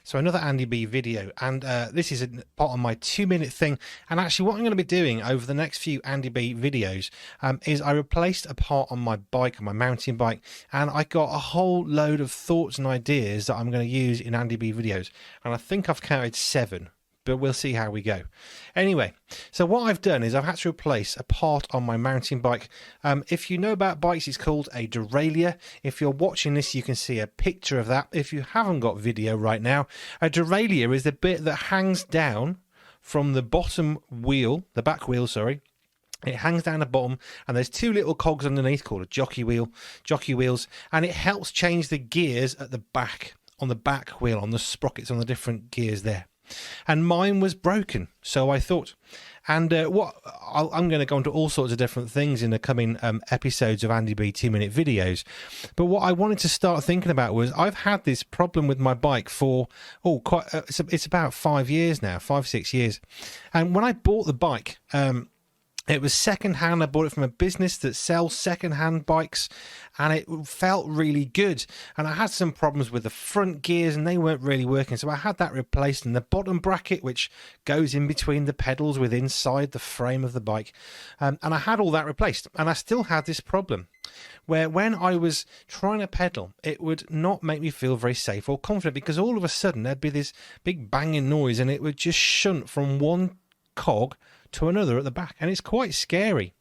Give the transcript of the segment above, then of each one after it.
So another Andy B video, and this is a part of my 2-minute thing. And actually what I'm going to be doing over the next few Andy B videos is I replaced a part on my bike, on my mountain bike, and I got a whole load of thoughts and ideas that I'm going to use in Andy B videos. And I think I've counted 7. But we'll see how we go. Anyway, so what I've done is I've had to replace a part on my mountain bike. If you know about bikes, it's called a derailleur. If you're watching this, you can see a picture of that. If you haven't got video right now, a derailleur is the bit that hangs down from the bottom wheel, the back wheel, sorry. It hangs down the bottom, and there's 2 little cogs underneath called a jockey wheels, and it helps change the gears at the back, on the back wheel, on the sprockets, on the different gears there. And mine was broken, so I thought. And I'm going to go into all sorts of different things in the coming episodes of Andy B 2-minute videos. But what I wanted to start thinking about was I've had this problem with my bike for it's about 5 years now, 5-6 years. And when I bought the bike, it was second-hand. I bought it from a business that sells second-hand bikes, and it felt really good. And I had some problems with the front gears, and they weren't really working, so I had that replaced. And the bottom bracket, which goes in between the pedals with inside the frame of the bike, and I had all that replaced. And I still had this problem, where when I was trying to pedal, it would not make me feel very safe or confident, because all of a sudden there'd be this big banging noise, and it would just shunt from one cog to another at the back, and it's quite scary.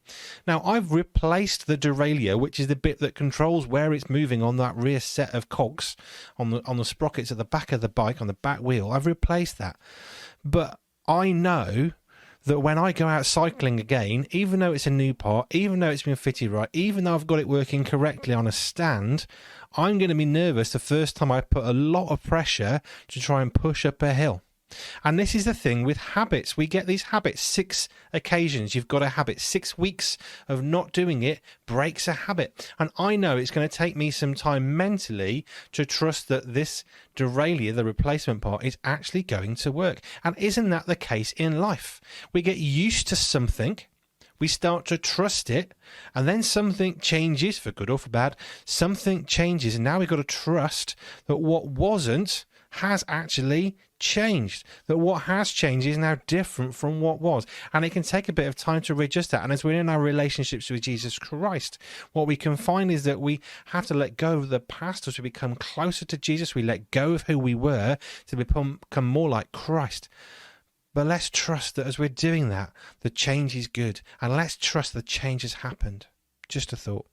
Now I've replaced the derailleur, which is the bit that controls where it's moving on that rear set of cogs on the sprockets at the back of the bike, on the back wheel. I've replaced that, but I know that when I go out cycling again, even though it's a new part, even though it's been fitted right, even though I've got it working correctly on a stand, I'm going to be nervous the first time I put a lot of pressure to try and push up a hill. And this is the thing with habits. We get these habits. 6 occasions you've got a habit. 6 weeks of not doing it breaks a habit. And I know it's going to take me some time mentally to trust that this derailleur, the replacement part, is actually going to work. And isn't that the case in life? We get used to something, we start to trust it, and then something changes, for good or for bad. Something changes, and now we've got to trust that what wasn't has actually changed, that what has changed is now different from what was. And it can take a bit of time to readjust that. And as we're in our relationships with Jesus Christ, what we can find is that we have to let go of the past as we become closer to Jesus. We let go of who we were to become more like Christ. But let's trust that as we're doing that, the change is good, and let's trust the change has happened. Just a thought.